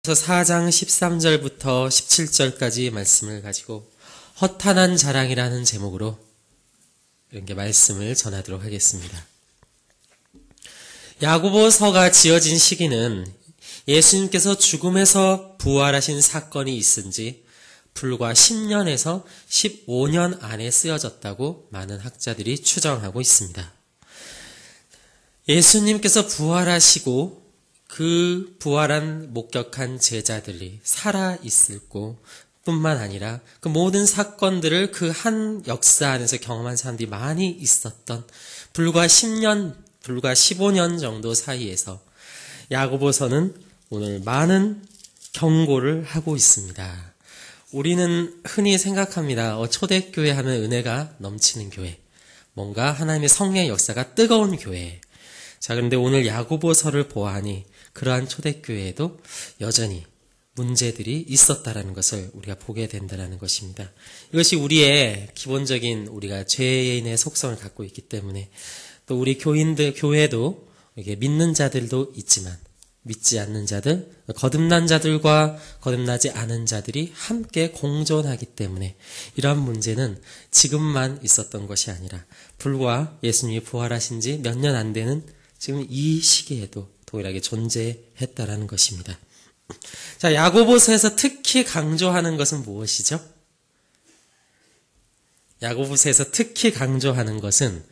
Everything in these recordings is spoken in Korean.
야고보서 4장 13절부터 17절까지 말씀을 가지고 허탄한 자랑이라는 제목으로 이렇게 말씀을 전하도록 하겠습니다. 야고보서가 지어진 시기는 예수님께서 죽음에서 부활하신 사건이 있은 지 불과 10년에서 15년 안에 쓰여졌다고 많은 학자들이 추정하고 있습니다. 예수님께서 부활하시고 그 부활한 목격한 제자들이 살아있을 뿐만 아니라 그 모든 사건들을 그 한 역사 안에서 경험한 사람들이 많이 있었던 불과 10년, 불과 15년 정도 사이에서 야고보서는 오늘 많은 경고를 하고 있습니다. 우리는 흔히 생각합니다. 초대교회 하면 은혜가 넘치는 교회, 뭔가 하나님의 성령의 역사가 뜨거운 교회. 자, 그런데 오늘 야고보서를 보아하니 그러한 초대교회에도 여전히 문제들이 있었다라는 것을 우리가 보게 된다는 것입니다. 이것이 우리의 기본적인 우리가 죄인의 속성을 갖고 있기 때문에 또 우리 교인들, 교회도 이게 믿는 자들도 있지만 믿지 않는 자들, 거듭난 자들과 거듭나지 않은 자들이 함께 공존하기 때문에 이러한 문제는 지금만 있었던 것이 아니라 불과 예수님이 부활하신 지 몇 년 안 되는 지금 이 시기에도 동일하게 존재했다라는 것입니다. 자, 야고보서에서 특히 강조하는 것은 무엇이죠? 야고보서에서 특히 강조하는 것은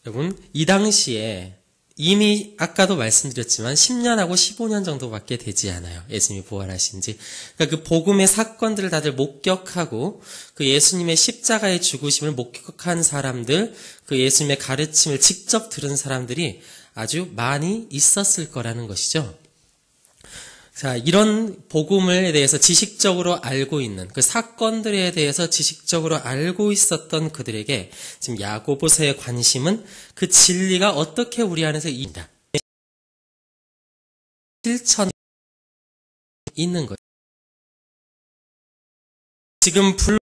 여러분 이 당시에 이미 아까도 말씀드렸지만 10년하고 15년 정도밖에 되지 않아요. 예수님이 부활하신 지. 그러니까 그 복음의 사건들을 다들 목격하고 그 예수님의 십자가의 죽으심을 목격한 사람들, 그 예수님의 가르침을 직접 들은 사람들이 아주 많이 있었을 거라는 것이죠. 자, 이런 복음에 대해서 지식적으로 알고 있는 그 사건들에 대해서 지식적으로 알고 있었던 그들에게 지금 야고보서의 관심은 그 진리가 어떻게 우리 안에서 있다. 실천이 있는 것. 지금 불과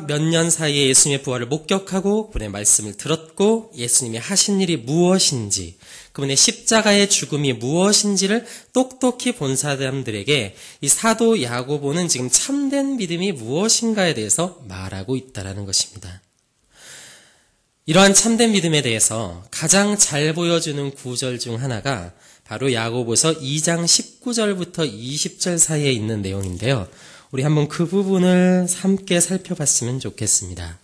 몇 년 사이에 예수님의 부활을 목격하고 그분의 말씀을 들었고 예수님이 하신 일이 무엇인지 그분의 십자가의 죽음이 무엇인지를 똑똑히 본 사람들에게 이 사도 야고보는 지금 참된 믿음이 무엇인가에 대해서 말하고 있다는 것입니다. 이러한 참된 믿음에 대해서 가장 잘 보여주는 구절 중 하나가 바로 야고보서 2장 19절부터 20절 사이에 있는 내용인데요. 우리 한번 그 부분을 함께 살펴봤으면 좋겠습니다.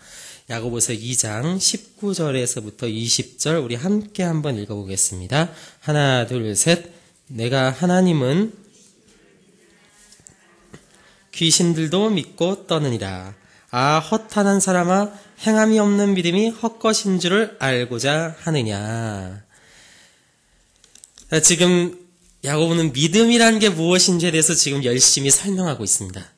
야고보서 2장 19절에서부터 20절 우리 함께 한번 읽어보겠습니다. 하나, 둘, 셋. 내가 하나님은 귀신들도 믿고 떠느니라. 아, 허탄한 사람아, 행함이 없는 믿음이 헛것인 줄을 알고자 하느냐. 지금 야고보는 믿음이란 게 무엇인지에 대해서 지금 열심히 설명하고 있습니다.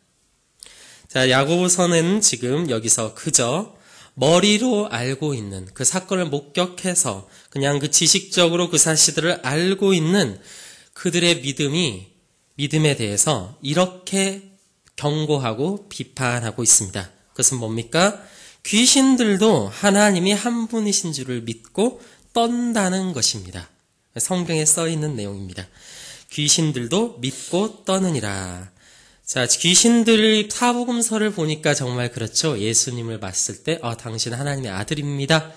자, 야고보서는 지금 여기서 그저 머리로 알고 있는 그 사건을 목격해서 그냥 그 지식적으로 그 사실들을 알고 있는 그들의 믿음에 대해서 이렇게 경고하고 비판하고 있습니다. 그것은 뭡니까? 귀신들도 하나님이 한 분이신 줄을 믿고 떤다는 것입니다. 성경에 써 있는 내용입니다. 귀신들도 믿고 떠느니라. 자, 귀신들의 사복음서를 보니까 정말 그렇죠. 예수님을 봤을 때 당신 하나님의 아들입니다.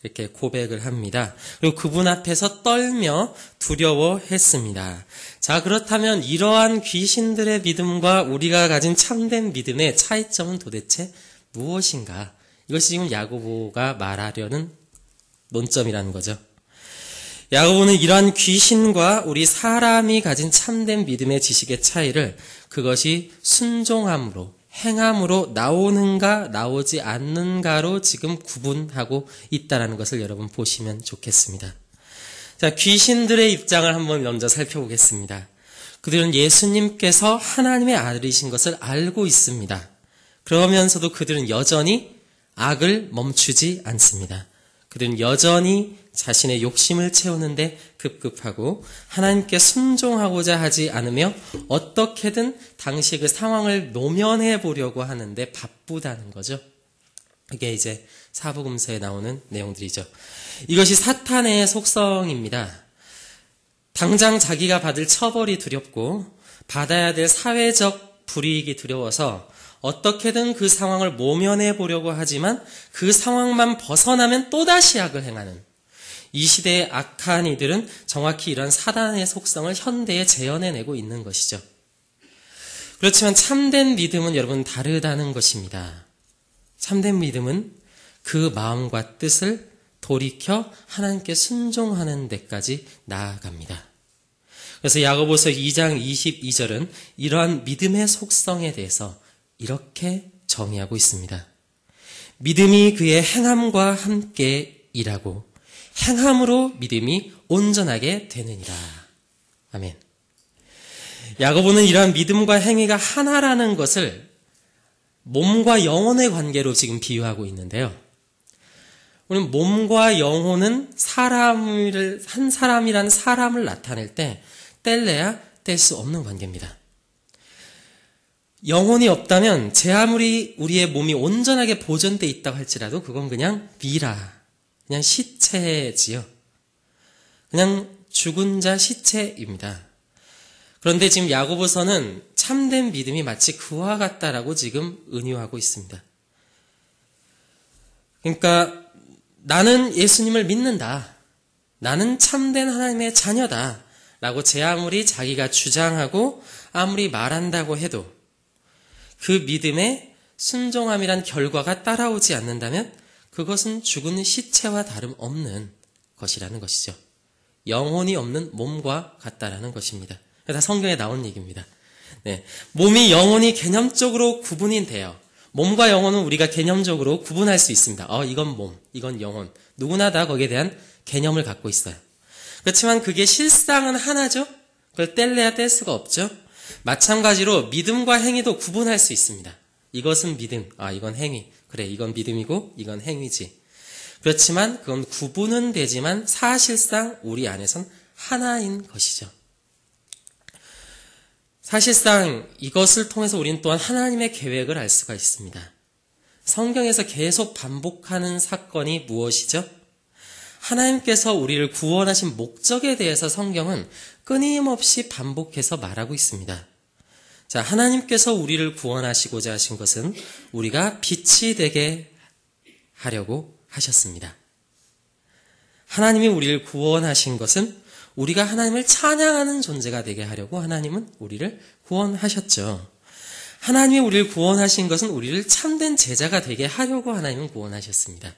이렇게 고백을 합니다. 그리고 그분 앞에서 떨며 두려워했습니다. 자, 그렇다면 이러한 귀신들의 믿음과 우리가 가진 참된 믿음의 차이점은 도대체 무엇인가? 이것이 지금 야고보가 말하려는 논점이라는 거죠. 야고보는 이러한 귀신과 우리 사람이 가진 참된 믿음의 지식의 차이를 그것이 순종함으로 행함으로 나오는가 나오지 않는가로 지금 구분하고 있다는 것을 여러분 보시면 좋겠습니다. 자, 귀신들의 입장을 한번 먼저 살펴보겠습니다. 그들은 예수님께서 하나님의 아들이신 것을 알고 있습니다. 그러면서도 그들은 여전히 악을 멈추지 않습니다. 그들은 여전히 자신의 욕심을 채우는데 급급하고 하나님께 순종하고자 하지 않으며 어떻게든 당시 그 상황을 노면해 보려고 하는데 바쁘다는 거죠. 이게 이제 사복음서에 나오는 내용들이죠. 이것이 사탄의 속성입니다. 당장 자기가 받을 처벌이 두렵고 받아야 될 사회적 불이익이 두려워서 어떻게든 그 상황을 모면해 보려고 하지만 그 상황만 벗어나면 또다시 악을 행하는 이 시대의 악한 이들은 정확히 이런 사단의 속성을 현대에 재현해내고 있는 것이죠. 그렇지만 참된 믿음은 여러분 다르다는 것입니다. 참된 믿음은 그 마음과 뜻을 돌이켜 하나님께 순종하는 데까지 나아갑니다. 그래서 야고보서 2장 22절은 이러한 믿음의 속성에 대해서 이렇게 정의하고 있습니다. 믿음이 그의 행함과 함께 일하고 행함으로 믿음이 온전하게 되느니라. 아멘. 야고보는 이러한 믿음과 행위가 하나라는 것을 몸과 영혼의 관계로 지금 비유하고 있는데요. 우리는 몸과 영혼은 한 사람이라는 사람을 나타낼 때 뗄래야 뗄 수 없는 관계입니다. 영혼이 없다면 제 아무리 우리의 몸이 온전하게 보존되어 있다고 할지라도 그건 그냥 미라, 그냥 시체지요. 그냥 죽은 자 시체입니다. 그런데 지금 야고보서는 참된 믿음이 마치 그와 같다라고 지금 은유하고 있습니다. 그러니까 나는 예수님을 믿는다. 나는 참된 하나님의 자녀다. 라고 제 아무리 자기가 주장하고 아무리 말한다고 해도 그 믿음에 순종함이란 결과가 따라오지 않는다면 그것은 죽은 시체와 다름없는 것이라는 것이죠. 영혼이 없는 몸과 같다라는 것입니다. 다 성경에 나온 얘기입니다. 네, 몸이 영혼이 개념적으로 구분이 돼요. 몸과 영혼은 우리가 개념적으로 구분할 수 있습니다. 이건 몸, 이건 영혼. 누구나 다 거기에 대한 개념을 갖고 있어요. 그렇지만 그게 실상은 하나죠? 그걸 뗄래야 뗄 수가 없죠? 마찬가지로 믿음과 행위도 구분할 수 있습니다. 이것은 믿음, 이건 행위. 그래, 이건 믿음이고 이건 행위지. 그렇지만 그건 구분은 되지만 사실상 우리 안에선 하나인 것이죠. 사실상 이것을 통해서 우리는 또한 하나님의 계획을 알 수가 있습니다. 성경에서 계속 반복하는 사건이 무엇이죠? 하나님께서 우리를 구원하신 목적에 대해서 성경은 끊임없이 반복해서 말하고 있습니다. 자, 하나님께서 우리를 구원하시고자 하신 것은 우리가 빛이 되게 하려고 하셨습니다. 하나님이 우리를 구원하신 것은 우리가 하나님을 찬양하는 존재가 되게 하려고 하나님은 우리를 구원하셨죠. 하나님이 우리를 구원하신 것은 우리를 참된 제자가 되게 하려고 하나님은 구원하셨습니다.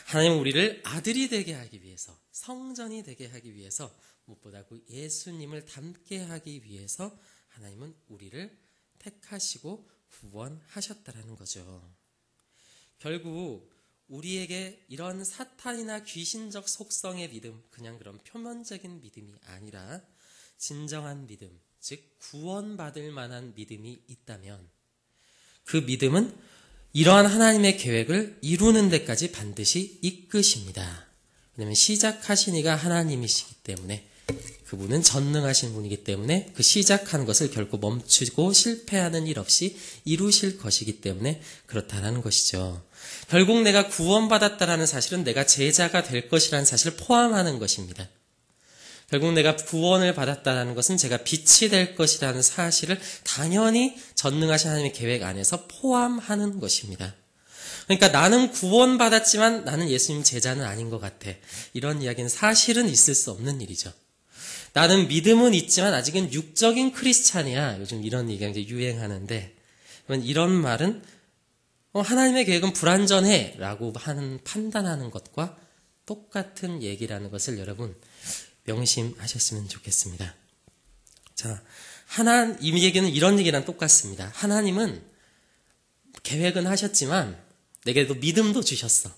하나님은 우리를 아들이 되게 하기 위해서, 성전이 되게 하기 위해서, 무엇보다 그 예수님을 닮게 하기 위해서 하나님은 우리를 택하시고 구원하셨다라는 거죠. 결국 우리에게 이런 사탄이나 귀신적 속성의 믿음, 그냥 그런 표면적인 믿음이 아니라 진정한 믿음, 즉 구원받을 만한 믿음이 있다면 그 믿음은 이러한 하나님의 계획을 이루는 데까지 반드시 이끄십니다. 왜냐하면 시작하신 이가 하나님이시기 때문에 그분은 전능하신 분이기 때문에 그 시작한 것을 결코 멈추고 실패하는 일 없이 이루실 것이기 때문에 그렇다는 것이죠. 결국 내가 구원받았다라는 사실은 내가 제자가 될 것이라는 사실을 포함하는 것입니다. 결국 내가 구원을 받았다는 것은 제가 빛이 될 것이라는 사실을 당연히 전능하신 하나님의 계획 안에서 포함하는 것입니다. 그러니까 나는 구원받았지만 나는 예수님 제자는 아닌 것 같아. 이런 이야기는 사실은 있을 수 없는 일이죠. 나는 믿음은 있지만 아직은 육적인 크리스찬이야. 요즘 이런 얘기가 이제 유행하는데 이런 말은 하나님의 계획은 불완전해 라고 하는 판단하는 것과 똑같은 얘기라는 것을 여러분 명심하셨으면 좋겠습니다. 자, 이 얘기는 이런 얘기랑 똑같습니다. 하나님은 계획은 하셨지만 내게도 믿음도 주셨어.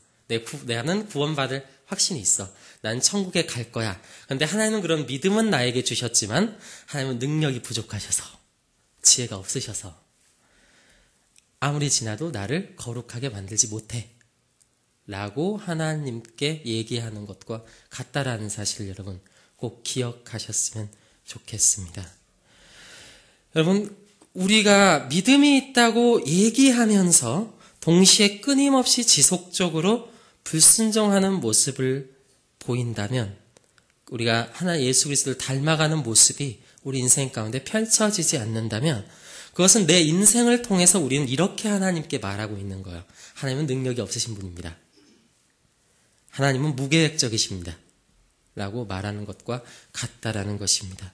나는 구원받을 확신이 있어. 난 천국에 갈 거야. 그런데 하나님은 그런 믿음은 나에게 주셨지만 하나님은 능력이 부족하셔서 지혜가 없으셔서 아무리 지나도 나를 거룩하게 만들지 못해 라고 하나님께 얘기하는 것과 같다라는 사실을 여러분 꼭 기억하셨으면 좋겠습니다. 여러분, 우리가 믿음이 있다고 얘기하면서 동시에 끊임없이 지속적으로 불순종하는 모습을 보인다면 우리가 하나 예수 그리스도를 닮아가는 모습이 우리 인생 가운데 펼쳐지지 않는다면 그것은 내 인생을 통해서 우리는 이렇게 하나님께 말하고 있는 거예요. 하나님은 능력이 없으신 분입니다. 하나님은 무계획적이십니다. 라고 말하는 것과 같다라는 것입니다.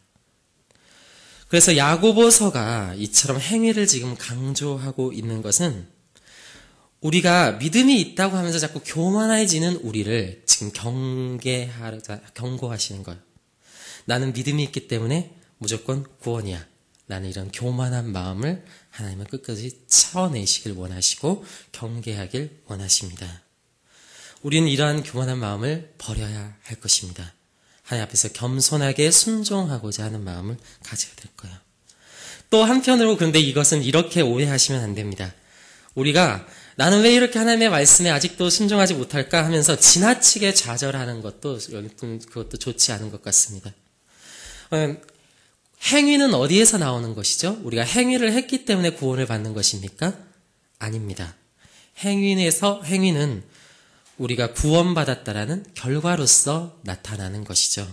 그래서 야고보서가 이처럼 행위를 지금 강조하고 있는 것은 우리가 믿음이 있다고 하면서 자꾸 교만해지는 우리를 지금 경고하시는 거예요. 나는 믿음이 있기 때문에 무조건 구원이야. 라는 이런 교만한 마음을 하나님은 끝까지 쳐내시길 원하시고 경계하길 원하십니다. 우리는 이러한 교만한 마음을 버려야 할 것입니다. 하나님 앞에서 겸손하게 순종하고자 하는 마음을 가져야 될 거예요. 또 한편으로 그런데 이것은 이렇게 오해하시면 안 됩니다. 우리가 나는 왜 이렇게 하나님의 말씀에 아직도 순종하지 못할까 하면서 지나치게 좌절하는 것도 그것도 좋지 않은 것 같습니다. 행위는 어디에서 나오는 것이죠? 우리가 행위를 했기 때문에 구원을 받는 것입니까? 아닙니다. 행위는 우리가 구원받았다라는 결과로서 나타나는 것이죠.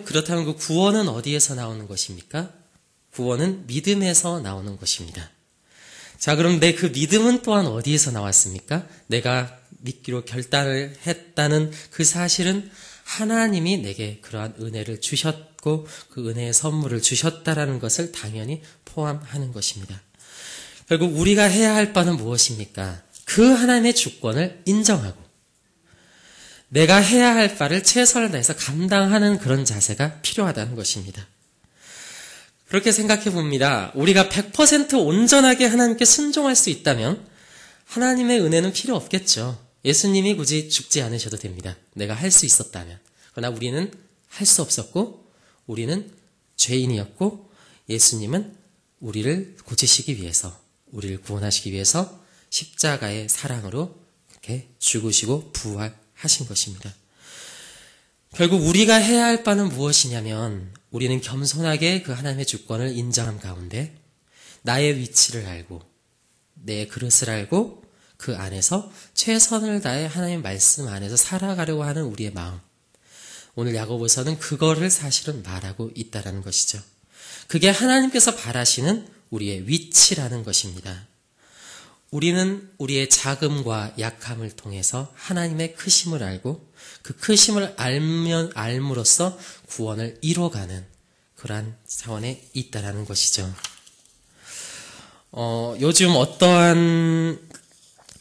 그렇다면 그 구원은 어디에서 나오는 것입니까? 구원은 믿음에서 나오는 것입니다. 자, 그럼 내 그 믿음은 또한 어디에서 나왔습니까? 내가 믿기로 결단을 했다는 그 사실은 하나님이 내게 그러한 은혜를 주셨고 그 은혜의 선물을 주셨다라는 것을 당연히 포함하는 것입니다. 결국 우리가 해야 할 바는 무엇입니까? 그 하나님의 주권을 인정하고 내가 해야 할 바를 최선을 다해서 감당하는 그런 자세가 필요하다는 것입니다. 그렇게 생각해 봅니다. 우리가 100% 온전하게 하나님께 순종할 수 있다면 하나님의 은혜는 필요 없겠죠. 예수님이 굳이 죽지 않으셔도 됩니다. 내가 할 수 있었다면. 그러나 우리는 할 수 없었고 우리는 죄인이었고 예수님은 우리를 고치시기 위해서 우리를 구원하시기 위해서 십자가의 사랑으로 이렇게 죽으시고 부활하신 것입니다. 결국 우리가 해야 할 바는 무엇이냐면 우리는 겸손하게 그 하나님의 주권을 인정함 가운데 나의 위치를 알고 내 그릇을 알고 그 안에서 최선을 다해 하나님의 말씀 안에서 살아가려고 하는 우리의 마음. 오늘 야고보서는 그거를 사실은 말하고 있다는 것이죠. 그게 하나님께서 바라시는 우리의 위치라는 것입니다. 우리는 우리의 작음과 약함을 통해서 하나님의 크심을 알고 그 크심을 알므로써 구원을 이뤄가는 그러한 차원에 있다라는 것이죠. 요즘 어떠한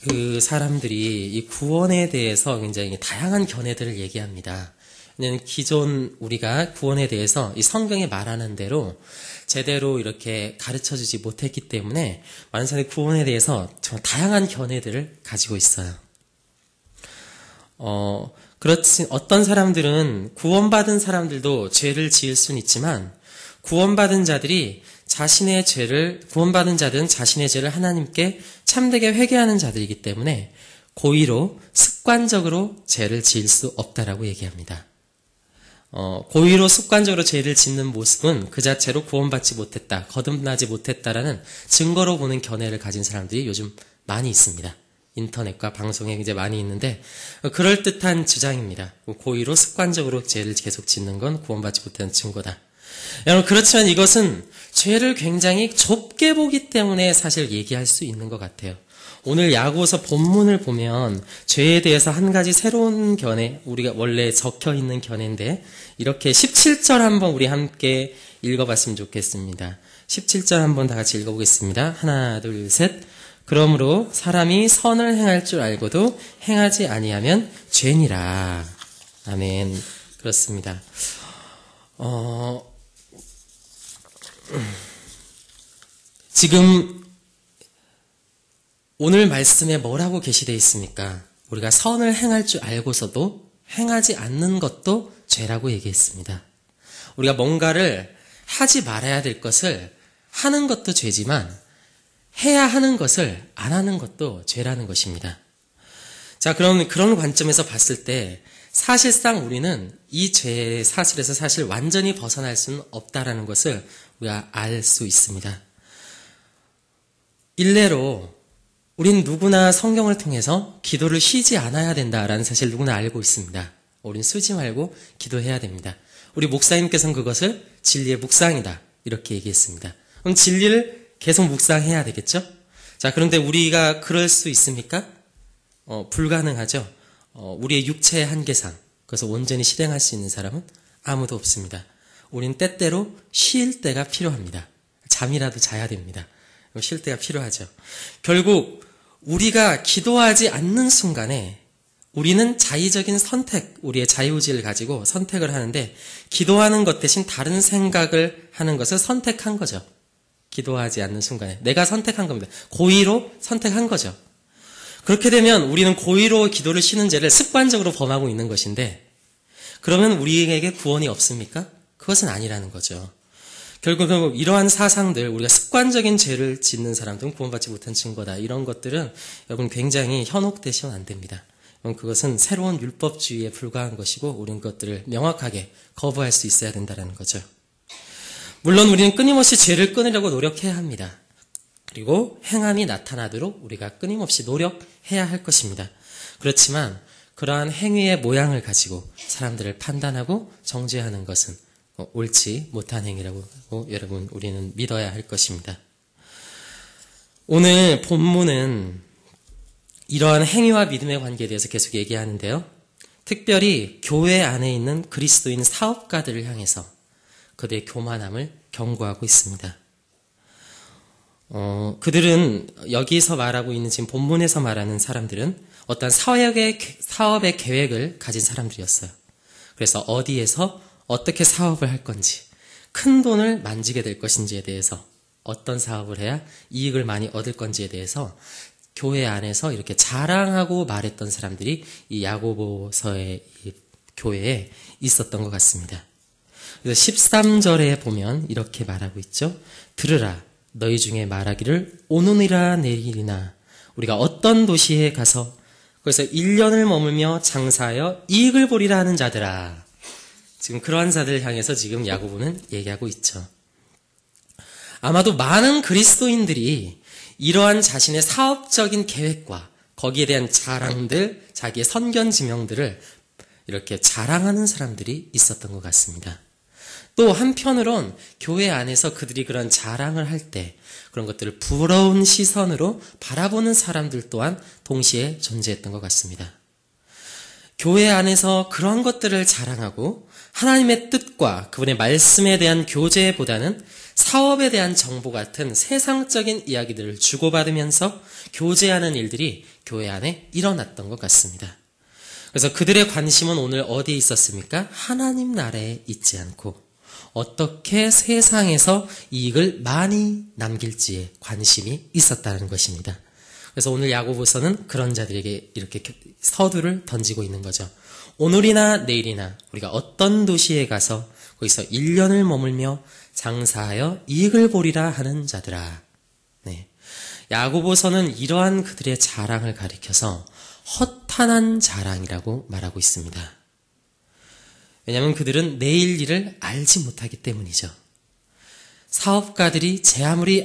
그 사람들이 이 구원에 대해서 굉장히 다양한 견해들을 얘기합니다. 왜냐하면 기존 우리가 구원에 대해서 이 성경에 말하는 대로 제대로 이렇게 가르쳐주지 못했기 때문에 많은 사람들이 구원에 대해서 정말 다양한 견해들을 가지고 있어요. 그렇지, 어떤 사람들은 구원받은 사람들도 죄를 지을 수는 있지만 구원받은 자들은 자신의 죄를 하나님께 참되게 회개하는 자들이기 때문에 고의로 습관적으로 죄를 지을 수 없다라고 얘기합니다. 고의로 습관적으로 죄를 짓는 모습은 그 자체로 구원받지 못했다, 거듭나지 못했다라는 증거로 보는 견해를 가진 사람들이 요즘 많이 있습니다. 인터넷과 방송에 이제 많이 있는데 그럴듯한 주장입니다. 고의로 습관적으로 죄를 계속 짓는 건 구원받지 못하는 증거다. 여러분, 그렇지만 이것은 죄를 굉장히 좁게 보기 때문에 사실 얘기할 수 있는 것 같아요. 오늘 야고보서 본문을 보면 죄에 대해서 한 가지 새로운 견해, 우리가 원래 적혀 있는 견해인데 이렇게 17절 한번 우리 함께 읽어봤으면 좋겠습니다. 17절 한번 다 같이 읽어보겠습니다. 하나, 둘, 셋. 그러므로 사람이 선을 행할 줄 알고도 행하지 아니하면 죄니라. 아멘. 그렇습니다. 지금 오늘 말씀에 뭐라고 게시되어 있습니까? 우리가 선을 행할 줄 알고서도 행하지 않는 것도 죄라고 얘기했습니다. 우리가 뭔가를 하지 말아야 될 것을 하는 것도 죄지만 해야 하는 것을 안 하는 것도 죄라는 것입니다. 자, 그럼 그런 관점에서 봤을 때 사실상 우리는 이 죄의 사실에서 사실 완전히 벗어날 수는 없다라는 것을 우리가 알 수 있습니다. 일례로 우린 누구나 성경을 통해서 기도를 쉬지 않아야 된다라는 사실 누구나 알고 있습니다. 우린 쓰지 말고 기도해야 됩니다. 우리 목사님께서는 그것을 진리의 묵상이다 이렇게 얘기했습니다. 그럼 진리를 계속 묵상해야 되겠죠? 자, 그런데 우리가 그럴 수 있습니까? 불가능하죠. 우리의 육체의 한계상, 그래서 온전히 실행할 수 있는 사람은 아무도 없습니다. 우린 때때로 쉴 때가 필요합니다. 잠이라도 자야 됩니다. 쉴 때가 필요하죠. 결국 우리가 기도하지 않는 순간에 우리는 자의적인 선택, 우리의 자유의지를 가지고 선택을 하는데 기도하는 것 대신 다른 생각을 하는 것을 선택한 거죠. 기도하지 않는 순간에 내가 선택한 겁니다. 고의로 선택한 거죠. 그렇게 되면 우리는 고의로 기도를 쉬는 죄를 습관적으로 범하고 있는 것인데 그러면 우리에게 구원이 없습니까? 그것은 아니라는 거죠. 결국은 이러한 사상들, 우리가 습관적인 죄를 짓는 사람들은 구원받지 못한 증거다. 이런 것들은 여러분 굉장히 현혹되시면 안 됩니다. 그것은 새로운 율법주의에 불과한 것이고 우리는 그것들을 명확하게 거부할 수 있어야 된다는 거죠. 물론 우리는 끊임없이 죄를 끊으려고 노력해야 합니다. 그리고 행함이 나타나도록 우리가 끊임없이 노력해야 할 것입니다. 그렇지만 그러한 행위의 모양을 가지고 사람들을 판단하고 정죄하는 것은 옳지 못한 행위라고 여러분 우리는 믿어야 할 것입니다. 오늘 본문은 이러한 행위와 믿음의 관계에 대해서 계속 얘기하는데요. 특별히 교회 안에 있는 그리스도인 사업가들을 향해서 그들의 교만함을 경고하고 있습니다. 그들은 여기서 말하고 있는 지금 본문에서 말하는 사람들은 어떤 사업의 계획을 가진 사람들이었어요. 그래서 어디에서 어떻게 사업을 할 건지, 큰 돈을 만지게 될 것인지에 대해서 어떤 사업을 해야 이익을 많이 얻을 건지에 대해서 교회 안에서 이렇게 자랑하고 말했던 사람들이 이 야고보서의 이 교회에 있었던 것 같습니다. 그래서 13절에 보면 이렇게 말하고 있죠. 들으라 너희 중에 말하기를 오늘이라 내일이나 우리가 어떤 도시에 가서 거기서 1년을 머물며 장사하여 이익을 보리라 하는 자들아. 지금 그러한 자들을 향해서 지금 야고보는 얘기하고 있죠. 아마도 많은 그리스도인들이 이러한 자신의 사업적인 계획과 거기에 대한 자랑들, 자기의 선견 지명들을 이렇게 자랑하는 사람들이 있었던 것 같습니다. 또 한편으론 교회 안에서 그들이 그런 자랑을 할 때 그런 것들을 부러운 시선으로 바라보는 사람들 또한 동시에 존재했던 것 같습니다. 교회 안에서 그런 것들을 자랑하고 하나님의 뜻과 그분의 말씀에 대한 교제보다는 사업에 대한 정보 같은 세상적인 이야기들을 주고받으면서 교제하는 일들이 교회 안에 일어났던 것 같습니다. 그래서 그들의 관심은 오늘 어디에 있었습니까? 하나님 나라에 있지 않고 어떻게 세상에서 이익을 많이 남길지에 관심이 있었다는 것입니다. 그래서 오늘 야고보서는 그런 자들에게 이렇게 서두를 던지고 있는 거죠. 오늘이나 내일이나 우리가 어떤 도시에 가서 거기서 1년을 머물며 장사하여 이익을 보리라 하는 자들아. 네. 야고보서는 이러한 그들의 자랑을 가리켜서 허탄한 자랑이라고 말하고 있습니다. 왜냐하면 그들은 내일 일을 알지 못하기 때문이죠. 사업가들이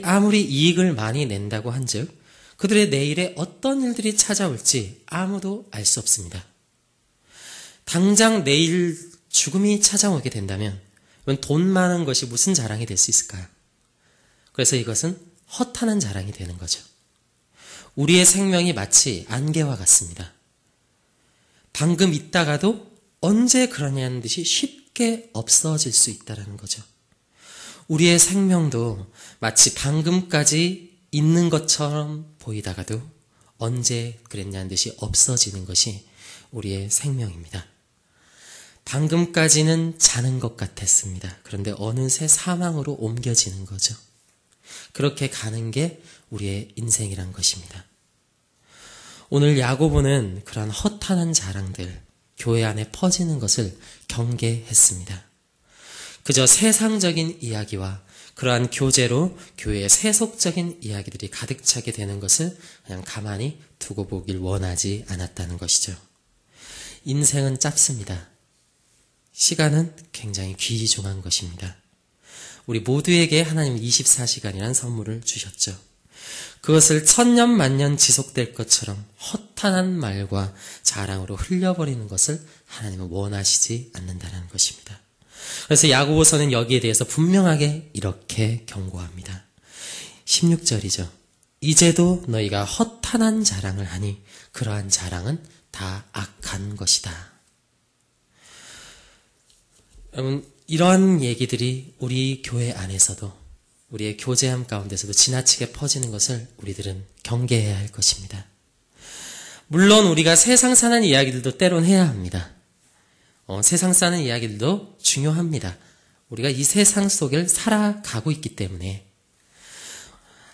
아무리 이익을 많이 낸다고 한즉 그들의 내일에 어떤 일들이 찾아올지 아무도 알 수 없습니다. 당장 내일 죽음이 찾아오게 된다면 돈 많은 것이 무슨 자랑이 될 수 있을까요? 그래서 이것은 허탄한 자랑이 되는 거죠. 우리의 생명이 마치 안개와 같습니다. 방금 있다가도 언제 그러냐는 듯이 쉽게 없어질 수 있다는 거죠. 우리의 생명도 마치 방금까지 있는 것처럼 보이다가도 언제 그랬냐는 듯이 없어지는 것이 우리의 생명입니다. 방금까지는 자는 것 같았습니다. 그런데 어느새 사망으로 옮겨지는 거죠. 그렇게 가는 게 우리의 인생이란 것입니다. 오늘 야고보는 그러한 허탄한 자랑들, 교회 안에 퍼지는 것을 경계했습니다. 그저 세상적인 이야기와 그러한 교제로 교회의 세속적인 이야기들이 가득 차게 되는 것을 그냥 가만히 두고 보길 원하지 않았다는 것이죠. 인생은 짧습니다. 시간은 굉장히 귀중한 것입니다. 우리 모두에게 하나님은 24시간이라는 선물을 주셨죠. 그것을 천년 만년 지속될 것처럼 허탄한 말과 자랑으로 흘려버리는 것을 하나님은 원하시지 않는다는 것입니다. 그래서 야고보서는 여기에 대해서 분명하게 이렇게 경고합니다. 16절이죠. 이제도 너희가 허탄한 자랑을 하니 그러한 자랑은 다 악한 것이다. 여러분, 이러한 얘기들이 우리 교회 안에서도 우리의 교제함 가운데서도 지나치게 퍼지는 것을 우리들은 경계해야 할 것입니다. 물론 우리가 세상 사는 이야기들도 때론 해야 합니다. 세상 사는 이야기들도 중요합니다. 우리가 이 세상 속을 살아가고 있기 때문에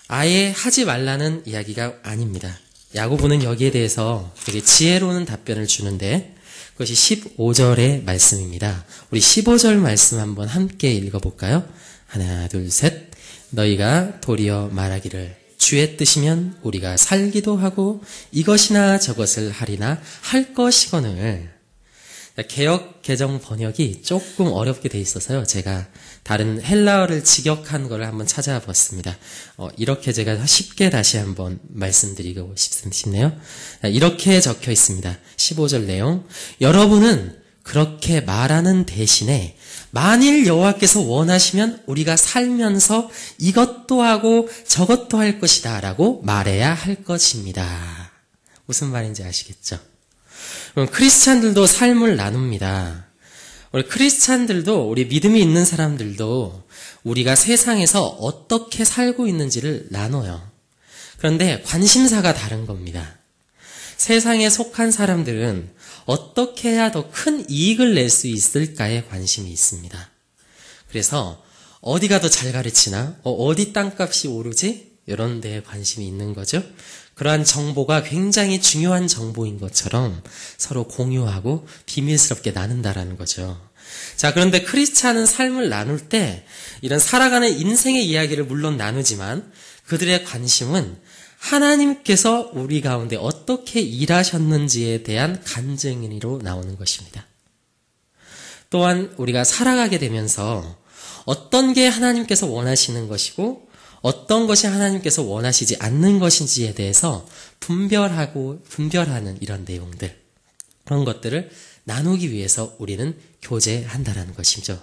아예 하지 말라는 이야기가 아닙니다. 야고보는 여기에 대해서 되게 지혜로운 답변을 주는데 그것이 15절의 말씀입니다. 우리 15절 말씀 한번 함께 읽어볼까요? 하나, 둘, 셋. 너희가 도리어 말하기를 주의 뜻이면 우리가 살기도 하고 이것이나 저것을 하리나 할 것이거늘. 개역 개정 번역이 조금 어렵게 돼 있어서요. 제가 다른 헬라어를 직역한 거를 한번 찾아봤습니다. 이렇게 제가 쉽게 다시 한번 말씀드리고 싶네요. 이렇게 적혀 있습니다. 15절 내용. 여러분은 그렇게 말하는 대신에 만일 여호와께서 원하시면 우리가 살면서 이것도 하고 저것도 할 것이다 라고 말해야 할 것입니다. 무슨 말인지 아시겠죠? 그럼 크리스찬들도 삶을 나눕니다. 우리 크리스찬들도 우리 믿음이 있는 사람들도 우리가 세상에서 어떻게 살고 있는지를 나눠요. 그런데 관심사가 다른 겁니다. 세상에 속한 사람들은 어떻게 해야 더 큰 이익을 낼 수 있을까에 관심이 있습니다. 그래서 어디가 더 잘 가르치나? 어디 땅값이 오르지? 이런 데에 관심이 있는 거죠. 그러한 정보가 굉장히 중요한 정보인 것처럼 서로 공유하고 비밀스럽게 나눈다라는 거죠. 자, 그런데 크리스찬은 삶을 나눌 때 이런 살아가는 인생의 이야기를 물론 나누지만 그들의 관심은 하나님께서 우리 가운데 어떻게 일하셨는지에 대한 간증으로 나오는 것입니다. 또한 우리가 살아가게 되면서 어떤 게 하나님께서 원하시는 것이고 어떤 것이 하나님께서 원하시지 않는 것인지에 대해서 분별하는 이런 내용들, 그런 것들을 나누기 위해서 우리는 교제한다라는 것이죠.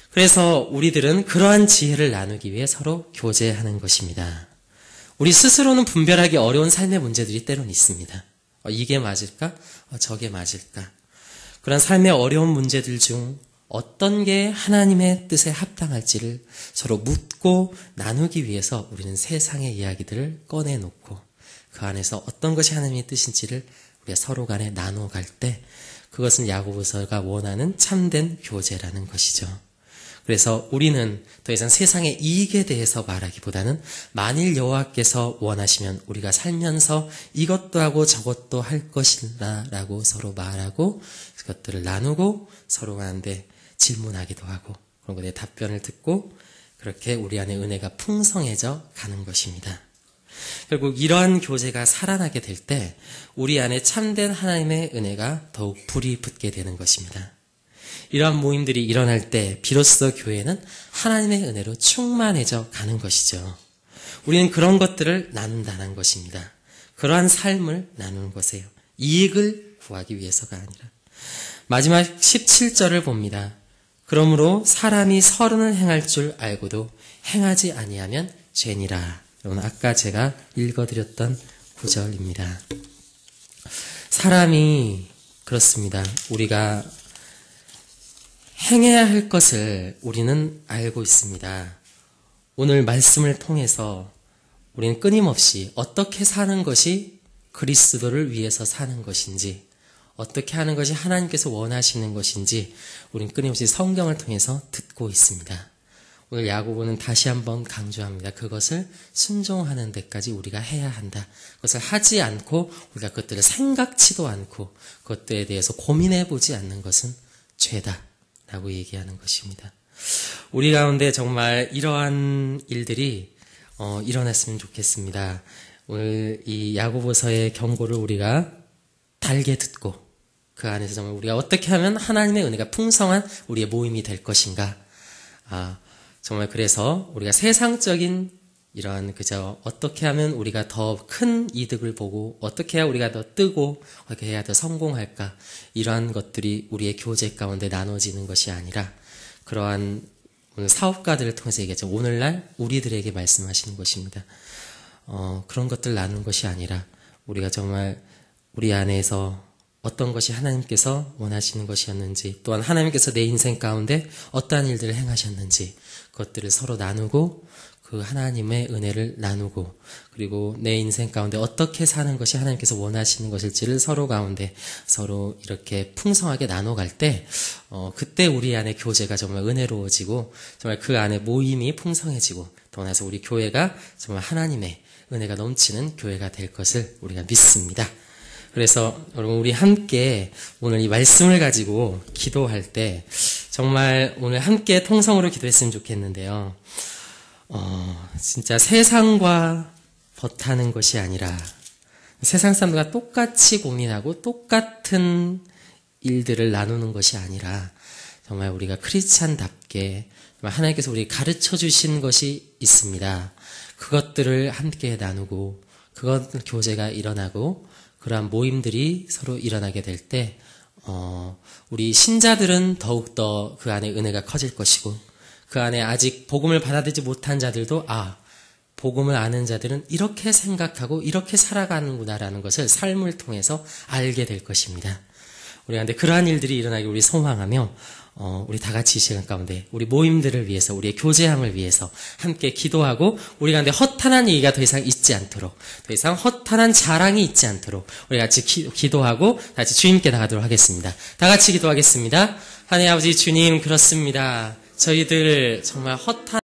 그래서 우리들은 그러한 지혜를 나누기 위해 서로 교제하는 것입니다. 우리 스스로는 분별하기 어려운 삶의 문제들이 때론 있습니다. 이게 맞을까? 저게 맞을까? 그런 삶의 어려운 문제들 중 어떤 게 하나님의 뜻에 합당할지를 서로 묻고 나누기 위해서 우리는 세상의 이야기들을 꺼내놓고 그 안에서 어떤 것이 하나님의 뜻인지를 우리가 서로 간에 나눠갈 때 그것은 야고보서가 원하는 참된 교제라는 것이죠. 그래서 우리는 더 이상 세상의 이익에 대해서 말하기보다는 만일 여호와께서 원하시면 우리가 살면서 이것도 하고 저것도 할 것이다 라고 서로 말하고 그것들을 나누고 서로 간에 질문하기도 하고 그런 것에 답변을 듣고 그렇게 우리 안에 은혜가 풍성해져 가는 것입니다. 결국 이러한 교제가 살아나게 될 때 우리 안에 참된 하나님의 은혜가 더욱 불이 붙게 되는 것입니다. 이러한 모임들이 일어날 때 비로소 교회는 하나님의 은혜로 충만해져 가는 것이죠. 우리는 그런 것들을 나눈다는 것입니다. 그러한 삶을 나누는 것이에요. 이익을 구하기 위해서가 아니라. 마지막 17절을 봅니다. 그러므로 사람이 선을 행할 줄 알고도 행하지 아니하면 죄니라. 여러분 아까 제가 읽어드렸던 구절입니다. 사람이 그렇습니다. 우리가 행해야 할 것을 우리는 알고 있습니다. 오늘 말씀을 통해서 우리는 끊임없이 어떻게 사는 것이 그리스도를 위해서 사는 것인지 어떻게 하는 것이 하나님께서 원하시는 것인지 우리는 끊임없이 성경을 통해서 듣고 있습니다. 오늘 야고보는 다시 한번 강조합니다. 그것을 순종하는 데까지 우리가 해야 한다. 그것을 하지 않고 우리가 그것들을 생각지도 않고 그것들에 대해서 고민해보지 않는 것은 죄다 라고 얘기하는 것입니다. 우리 가운데 정말 이러한 일들이 일어났으면 좋겠습니다. 오늘 이 야고보서의 경고를 우리가 달게 듣고 그 안에서 정말 우리가 어떻게 하면 하나님의 은혜가 풍성한 우리의 모임이 될 것인가. 정말 그래서 우리가 세상적인 이런 그저 어떻게 하면 우리가 더 큰 이득을 보고 어떻게 해야 우리가 더 뜨고 어떻게 해야 더 성공할까 이러한 것들이 우리의 교제 가운데 나눠지는 것이 아니라 그러한 오늘 사업가들을 통해서 얘기하죠. 오늘날 우리들에게 말씀하시는 것입니다. 그런 것들 나누는 것이 아니라 우리가 정말 우리 안에서 어떤 것이 하나님께서 원하시는 것이었는지 또한 하나님께서 내 인생 가운데 어떠한 일들을 행하셨는지 그것들을 서로 나누고 그 하나님의 은혜를 나누고 그리고 내 인생 가운데 어떻게 사는 것이 하나님께서 원하시는 것일지를 서로 가운데 서로 이렇게 풍성하게 나눠갈 때 그때 우리 안에 교제가 정말 은혜로워지고 정말 그 안에 모임이 풍성해지고 더 나아가서 우리 교회가 정말 하나님의 은혜가 넘치는 교회가 될 것을 우리가 믿습니다. 그래서 여러분 우리 함께 오늘 이 말씀을 가지고 기도할 때 정말 오늘 함께 통성으로 기도했으면 좋겠는데요. 진짜 세상과 버타는 것이 아니라 세상 사람들과 똑같이 고민하고 똑같은 일들을 나누는 것이 아니라 정말 우리가 크리스찬답게 하나님께서 우리 가르쳐 주신 것이 있습니다. 그것들을 함께 나누고 그것 교제가 일어나고 그러한 모임들이 서로 일어나게 될 때 우리 신자들은 더욱더 그 안에 은혜가 커질 것이고 그 안에 아직 복음을 받아들이지 못한 자들도 복음을 아는 자들은 이렇게 생각하고 이렇게 살아가는구나라는 것을 삶을 통해서 알게 될 것입니다. 우리가 근데 그러한 일들이 일어나길 우리 소망하며 우리 다 같이 이 시간 가운데 우리 모임들을 위해서 우리의 교제함을 위해서 함께 기도하고 우리 가운데 허탄한 얘기가 더 이상 있지 않도록 더 이상 허탄한 자랑이 있지 않도록 우리 같이 기도하고 같이 주님께 나가도록 하겠습니다. 다 같이 기도하겠습니다. 하나님 아버지 주님 그렇습니다. 저희들 정말 허탄